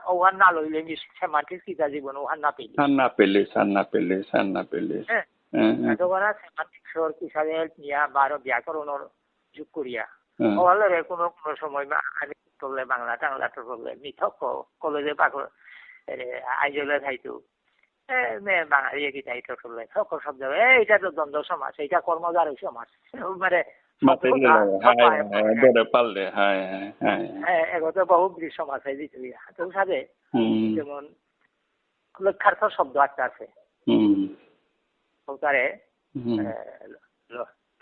ওহান না লইলে সেমান্টিক্স কিতা জীবন ওহান না পেলে হ্যাঁ সেমান্টিক্সর কিসাবে হেল্প নিয়া বা ব্যাকরণের যোগ করিয়া ওহালে কোনো কোনো সময় আমি করলে বাংলা টাংলাটো করলে মিথক কলেজে পাগল আইজলে থাইতো বাঙালি কি থাইতো করলে সকল শব্দ এইটা তো দ্বন্দ্ব সমাজ এইটা কর্মচারী সমাজ মানে এগোতে বহু সমাজ তো সাথে যেমন লক্ষার্থ শব্দ একটা আছে ওটারে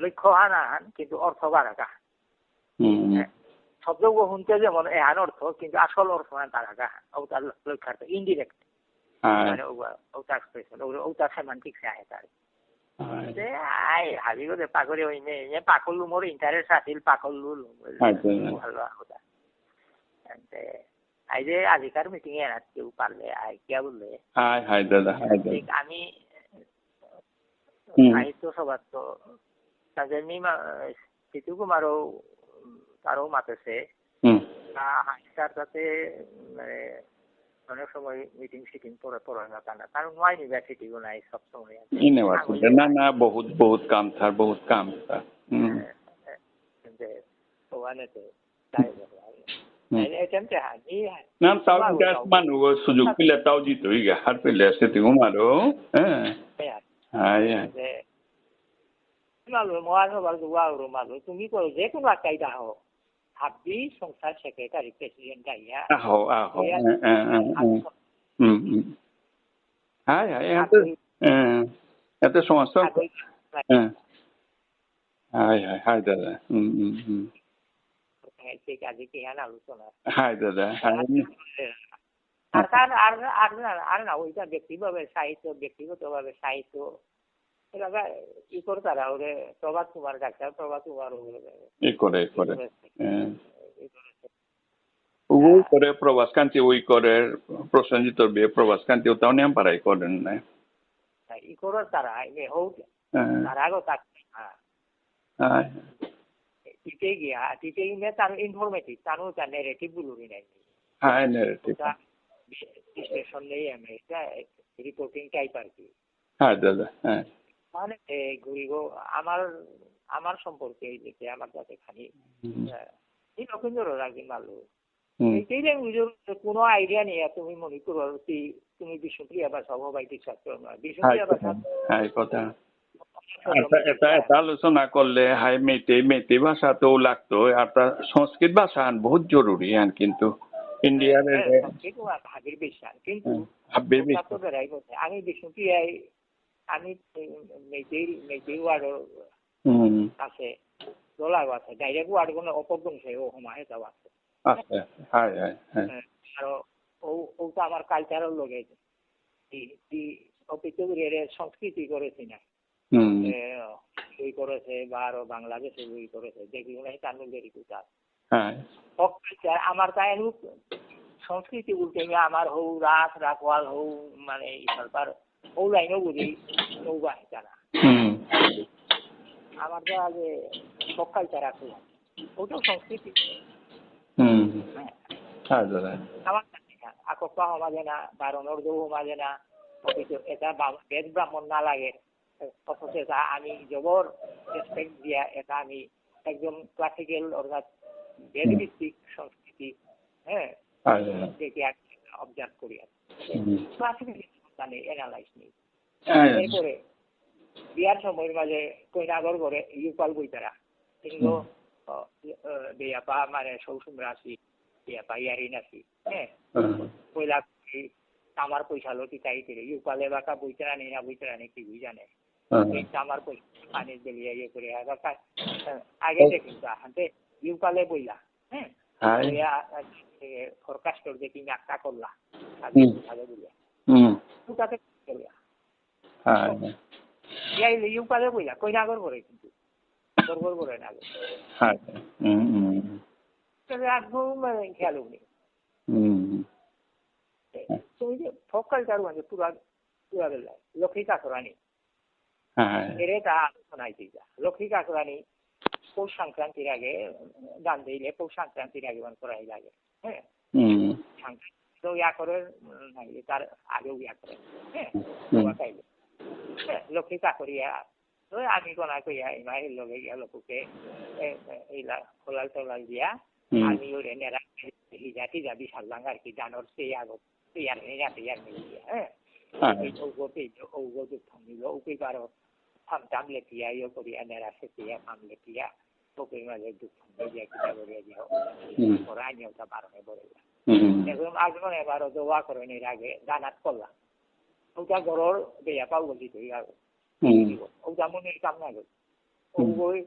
লক্ষ্য হান কিন্তু অর্থ বারাকা শব্দ শুনতে যেমন এহান অর্থ কিন্তু আসল অর্থ তারাকা ওটার লক্ষার্থ ইনডিরেক্ট মানে ওটা এক্সপ্রেশন ওটা সেমান্টিক্স আহে তার হাবি গো পাকৰি হইনে পাকলু মোর ইন্টারেস্ট আছিল পাকলু ভালো কথা আই যে আজিকার মিটিং এ না কেউ পারলে আই কিয়া বললে দাদা আমি সাহিত্য সভার তো তাদের সিতু কুমারও তারও মাতেছে তার সাথে মানে অনেক সময় মিটিং সিটিং পড়ে না তা না কারণ ইউনিভার্সিটিও নাই সব সময় না না বহুত কাম থার বহুত কাম থার না তাও মানুষ সুযোগ পেলে তাও জিত হইগা হার পেলে সেটি উমারও মালো তুমি করো যে কোনো একটাই দাও হাবি সংস্থার সেক্রেটারি প্রেসিডেন্ট গাইয়া এত সমস্যা দাদা আলোচনা দাদা আর না ওইটা ব্যক্তিগতভাবে সাহিত্য ই করে তারা ওরে প্রভাত কুমার ডাক্তার প্রভাত কুমার করে প্রভাস কান্তি ওই করে প্রসেনজিৎ বিয়ে প্রভাস কান্তি ওটাও নিয়ম পারাই করেন না ই করে তারা হোক তারা আগো টিকে গিয়া টিকে গিয়ে তার ইনফরমেটিভ তার নেগেটিভ গুলো নাই নেগেটিভ বিশ্লেষণ নেই আমি এটা রিপোর্টিং টাইপ আর কি দাদা মানে ঘুরিব আমার সম্পর্কে এই দেখে আমার কাছে খানি এই লক্ষিন্দর রাখি মালু এইটাই কোনো আইডিয়া নেই তুমি মনে করো তুমি বিষ্ণুপ্রিয়া ভাষা সভাপতি ছাত্র নয় বিষ্ণুপ্রিয়া ভাষা কথা এটা আলোচনা করলে হাই মেতে ভাষা তো লাগতো আর সংস্কৃত ভাষা বহুত জরুরি কিন্তু ইন্ডিয়ার হাবির বেশান কিন্তু আমি বিষ্ণুপ্রিয়ায় আমি মেজেই ওয়ার্ডৰ আছে দলাগো আছে ডাইরেক্ট ওয়ার্ড কোনো অপদংশে ও সমাহে যাও আছে আৰু ওটা আমার কালচারের লগে অপিতরে সংস্কৃতি করেছি না বই করেছে বা আরো বাংলাদেশে বই করেছে দেখি তামিল দেরি আমার তাই সংস্কৃতি বলতে আমার হৌ রাত রাখওয়াল হৌ মানে সরকার হৌ লাইনও বুঝি নৌবা জানা আমার তো আগে ফক কালচার আছে ওটাও সংস্কৃতি আমার আকপ্পা সমাজে না বা রণর্দৌ সমাজে না অথচ এটা বেদ ব্রাহ্মণ না লাগে অথচ এটা আমি জবর রেসপেক্ট দিয়া এটা আমি একদম ক্লাসিক্যাল অর্থাৎ বেদ ভিত্তিক সংস্কৃতি হ্যাঁ দেখে অবজার্ভ করি আর ক্লাসিক্যাল মানে এনালাইজ নেই এরপরে বিয়ার সময়ের মাঝে কইনাগর করে ইউপাল বইতারা কিন্তু বেয়াপা মানে সৌসুমরা আছি বেয়াপা ইয়ারিন আছি হ্যাঁ পয়লা আমার পয়সা লটি চাইতে ইউপালে বাকা বইতারা নেই না বইতারা নেই কি বুঝ জানে আমার পয়সা পানি বেরিয়ে ইয়ে করে আগে দেখি হাতে ইউপালে বইলা হ্যাঁ ফরকাস্টর দেখি নাকটা করলা ভালো বলিয়া তাতে ইউপালে বইলা কইনাগর করে কিন্তু গড়গড় করে না একদম খেয়াল নেই তুমি যে ফক কালচার মানে পুরা পুরা বেলায় লক্ষ্মী কাকরানি এর এটা শোনাইতে যা লক্ষ্মী কাকরানি পৌষ সংক্রান্তির আগে গান দিলে পৌষ সংক্রান্তির আগে গান করাই লাগে হ্যাঁ সংক্রান্তি তো ইয়া করে তার আগেও ইয়া করে হ্যাঁ চাইলে লক্ষ্মী কাকরিয়া আমি কোনা কইয়া ইমাই লগে গিয়া লোককে এইলা খোলাল টোলাল দিয়া আমি ওরে নেরা হিজাতি যাবি সারলাং আর কি জানোর সেই আগত তৈয়ার হয়ে গেছে ইয়ার মিলিয়ে হ্যাঁ ওগো দুঃখ নিল ওকে বারো ফামটাম লেপিয়া ইয়ে করিয়া নেরা সেটিয়া ফাম লেপিয়া ওকে মাঝে দুঃখ নিয়ে কিনা করিয়া দিও ওরা আনিওটা বারণে বলে এখন আগমন এবারও দোয়া করে এর আগে দানাত করলাম ওটা ঘরের বেয়া পাও বলি তুই আর ওটা মনের কাম না গেল ওই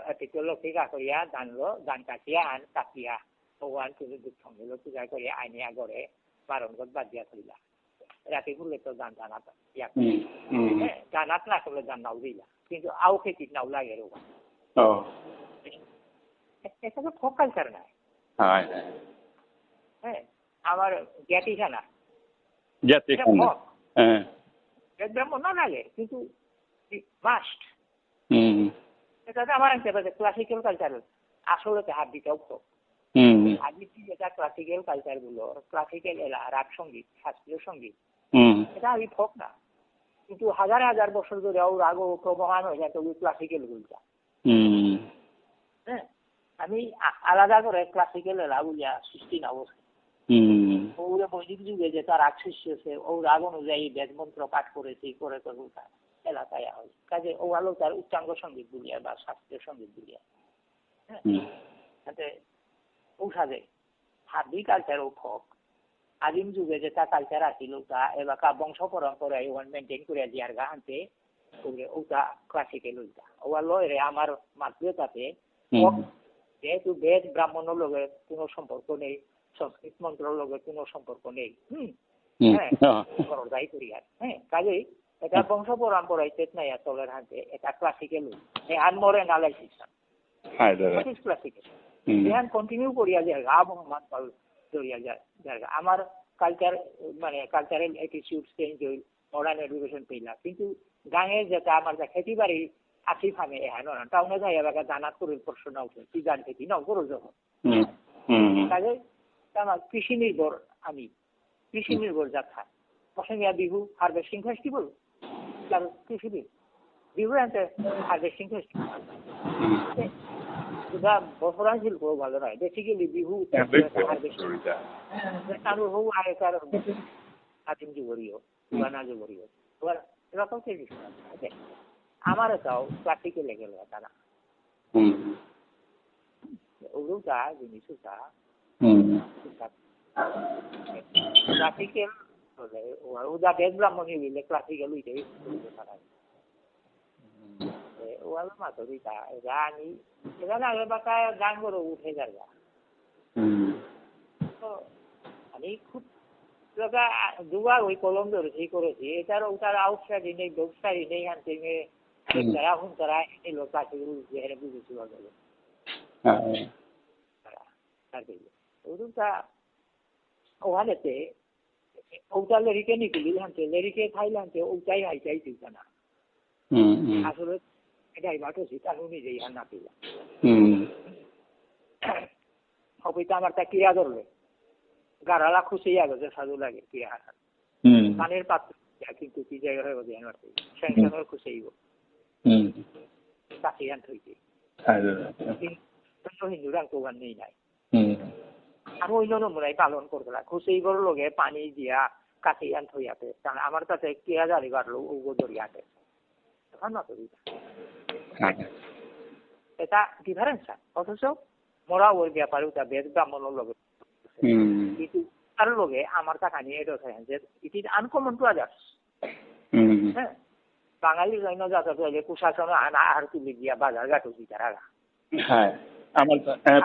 এটিকে লক্ষ্মী কাকরিয়া দানলো দান কাটিয়া আন কাটিয়া ভগবান তুমি দুঃখ নিল পূজা করিয়া আইনিয়া ঘরে বারণ গত বাদ দিয়া থইলা রাতে ফুলে তো দান দানাত ইয়া দানাত না করলে দান নাও দিলা কিন্তু আও খেতি নাও লাগে রোগা এটা তো ফক কালচার নাই হ্যাঁ আমার জ্ঞাতি খানা ব্রাহ্মণ না লাগে কিন্তু মাস্ট এটাতে আমার ক্লাসিক্যাল কালচার আসলে হাত দিতেও হোক আদিত্যি যেটা ক্লাসিক্যাল কালচার গুলো ক্লাসিক্যাল এলা রাগ সঙ্গীত শাস্ত্রীয় সঙ্গীত এটা আমি ফোক না কিন্তু হাজার হাজার বছর ধরে ও রাগ প্রবহান হয়ে যায় ওই ক্লাসিক্যাল গুলটা হ্যাঁ আমি আলাদা করে ক্লাসিক্যাল এলা গুলিয়া সৃষ্টি না বসে ওরা বৈদিক যুগে যে তার রাগ সৃষ্টি হয়েছে ও রাগ অনুযায়ী বেদ মন্ত্র পাঠ করেছে করে এলাকায় হয় কাজে ও আলো তার উচ্চাঙ্গ সঙ্গীত গুলিয়া বা শাস্ত্রীয় সঙ্গীত গুলিয়া হ্যাঁ ঔষধে হার্দি কালচার ও ফক আদিম যুগে যে তা কালচার আসিল তা এলাকা বংশ পরম্পরায় ওয়ান মেনটেন করে দিয়ার গা আনতে ওটা ক্লাসিক্যাল ওইটা ওয়া লয় রে আমার মাতৃতাতে যেহেতু বেদ ব্রাহ্মণের লগে কোনো সম্পর্ক নেই সংস্কৃত মন্ত্রের লগে কোনো সম্পর্ক নেই হ্যাঁ যাই করি আর হ্যাঁ কাজেই এটা বংশ পরম্পরায় চেত নাই চলের হাতে এটা ক্লাসিক্যাল আনমরে অ্যানালাইসিস ক্লাসিক্যাল ধ্যান কন্টিনিউ করিয়া যায় আবহমান কাল করিয়া যায় আমার কালচার মানে কালচারাল অ্যাটিটিউড চেঞ্জ হইল মডার্ন এডুকেশন পেলা কিন্তু গাঁয়ের যেটা আমার যা খেতি বাড়ি আসি ফামে এহানো না টাউনে যাই এলাকা দানাত করে প্রশ্ন না উঠে কি গান খেতি নাও করো যখন কাজে আমার কৃষি নির্ভর আমি কৃষি নির্ভর যাত্রা অসমিয়া বিহু হারভেস্টিং ফেস্টিভ্যাল কৃষি বিহু আনতে হারভেস্টিং ফেস্টিভ্যাল বছরান শিল্প ভালো নয় বেসিক্যালি বিহু হৌ আগেকার আদিম যুগরীয় পুরানা যুগরীয় এরকম আছে আমার এটাও ক্লাসিক্যাল গেল তারা ওটা জিনিস ক্লাসিক্যাল ওটা বেদ ব্রাহ্মণী হইলে ক্লাসিক্যাল ওইটাই তারা ওয়াল মাতরিতা রানী এখানে আগে বাকা গান করে উঠে যাবে তো আমি খুব দুবার ওই কলম ধরেছি করেছি এটার ওটার আউটসাইড নেই ডোকসাইড নেই আনতে তারা এখন তারা এই লোক আছে যেখানে বুঝেছি বলে ওরকমটা ওখানেতে ওটা লেরিকে নিকুলি হানতে লেরিকে খাইলে হানতে ওটাই হাইটাই দিত না আসলে এটাই বাটো সেটা নিজেই হান না পেলাম হয়তো আমার তা ক্রিয়া ধরলে গাড়ালা খুশি আগে সাধু লাগে ক্রিয়া হাঁটা পানির পাত্র কিন্তু কি জায়গা হয়ে বোঝে আমার স্যাংশনের খুশিব কাছে আন থইছে হিন্দুরা কোগান নেই নাই আমি অন্য নমুনাই পালন করবো খুশিবর লগে পানি দিয়া কাছে আন থইয়াতে কারণ আমার কাছে ক্রিয়া জারি বাড়লো ওগো দরিয়াতে তখন না করি এটা ডিফারেন্স অথচ মোরা ওই ব্যাপারে ওটা বেদ ব্রাহ্মণের লগে কিন্তু তার লগে আমার কাহানি এটা যে it is uncommon to others হ্যাঁ বাঙালি জৈন জাত কুশাসন আহার তুলি দিয়া বাজার ঘাটো বিচারা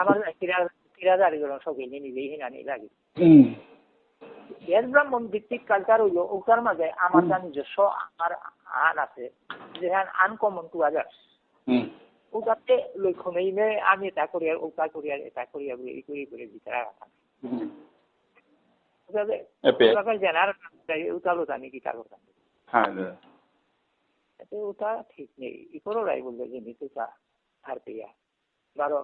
আমার ক্রীড়া জারি করলাম সবাই নিজেই হিনানি লাগে বেদ ব্রাহ্মণ ভিত্তিক কালচার হইল ওটার মাঝে আমার যা নিজস্ব আমার আন আছে যে আনকমন টু আদার্স ওটাতে লক্ষ্য নেই আমি এটা করি আর ওটা করি আর এটা করি আর এই করি করে বিচারা রাখা জানার ওটা আমি কি তা করতাম ওটা ঠিক নেই ইকোরাই বলবে যে নিতুটা আর পেয়া বারো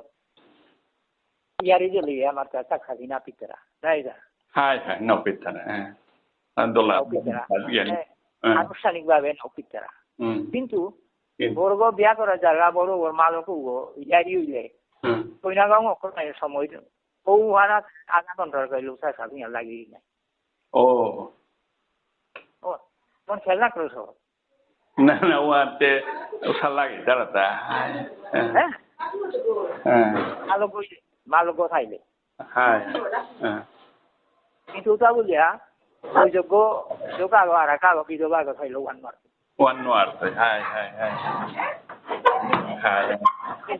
ইয়ারি জলি আমার তা খাবি না পিতরা তাই না আনুষ্ঠানিক ভাবে নপিতরা কিন্তু বর্গ বিয়া করা জায়গা বড় বড় মালক ইয়ারি হইলে কইনাগাঁও সময় ও হানা আধা ঘন্টার গাইলো তা খাবি লাগি নাই মন খেয়াল না করছ না না ওতে ওসা লাগে দাঁড়াতা হ্যাঁ মালক খাইলে কিন্তু ওটা বলিয়া ওই যোগ্য যোগাগো আর কাগো কি যোগাগো খাইলো ওয়ান মার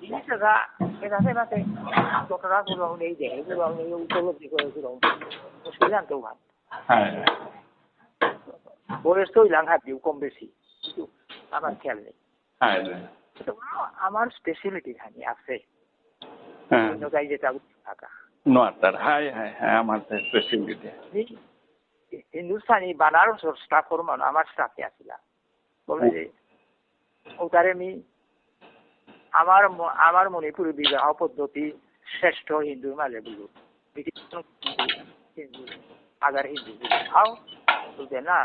জিনিসটা এটা সেটাতে ডক্টরা গুলো নেই দেখে গুলো নেই উপলব্ধি করে গুলো মুশকিল আনতে ভাব বয়স তো ইলাম হাত দিও কম বেশি কিন্তু আমার খেয়াল নেই আমার স্পেশালিটি খানি আছে যেটা থাকা আমার স্পেশালিটি হিন্দুস্তানি বানারসর স্টাফর মান আমার স্টাফে আসিলা বলে যে ওটারে আমি আমার মণিপুরি বিবাহ পদ্ধতি শ্রেষ্ঠ হিন্দুর মাঝে বলব হিন্দু আগার হিন্দু খাও বলতে না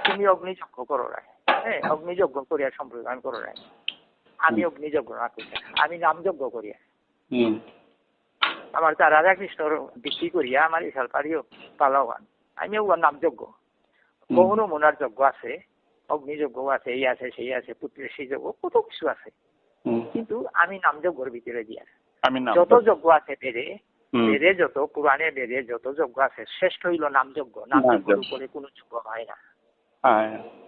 তুমি অগ্নিযজ্ঞ করো রায় হ্যাঁ অগ্নিযজ্ঞ করিয়া সম্প্রদান করো রায় আমি অগ্নিযজ্ঞ না করি আমি নামযজ্ঞ করিয়া আমার তা রাধা কৃষ্ণর বিক্রি করিয়া আমার ইশাল পাড়িও পালাওয়ান আমি ওর নামযজ্ঞ বহু নমুনার যজ্ঞ আছে অগ্নিযজ্ঞ আছে এই আছে সেই আছে পুত্রের সেই যজ্ঞ কত কিছু আছে কিন্তু আমি নামযজ্ঞর ভিতরে দিয়া যত যজ্ঞ আছে বেদে যত পুরাণে বেদে যত যজ্ঞ আছে শ্রেষ্ঠ হইল নামযজ্ঞ নামযজ্ঞের উপরে কোনো যজ্ঞ হয় না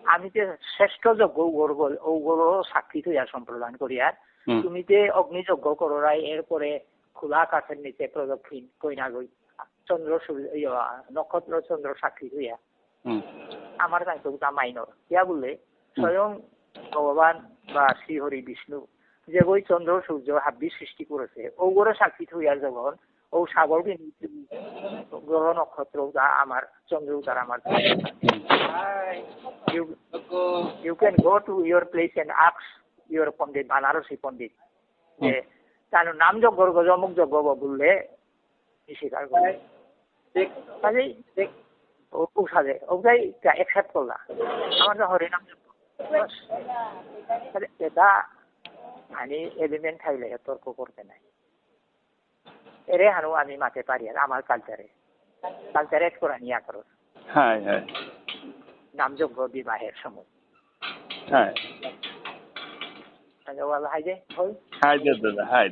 আমি যে শ্রেষ্ঠ যজ্ঞ ওগুলো সাক্ষী হইয়া সম্প্রদান করিয়া তুমি যে অগ্নিযজ্ঞ করো রায় এরপরে খোলা আকাশের নিচে প্রদক্ষিণ কইনা গই চন্দ্র নক্ষত্র চন্দ্র সাক্ষী হইয়া আমার কাছে ওটা মাইনর ইয়া বললে স্বয়ং ভগবান বা শ্রীহরি বিষ্ণু যে ওই চন্দ্র সূর্য হাব্বি সৃষ্টি করেছে ওগুলো সাক্ষী হইয়া যখন ও সাগর গ্রহ নক্ষত্র আমার চন্দ্র তার আমার you can go to your place and ask your পণ্ডিত বানারসি পণ্ডিত যে তার নাম যজ্ঞ অমুক যজ্ঞ বললে স্বীকার করে ও সাজে ওটাই অ্যাকসেপ্ট করলা আমার তো হরিনাম যজ্ঞ এটা আমি এলিমেন্ট থাকলে তর্ক করতে নাই এরে হানু আমি মাতে পারি আর আমার কালচারে এড করা নিয়া করো নামযজ্ঞ বিবাহের সময় হাই যে দাদা হাই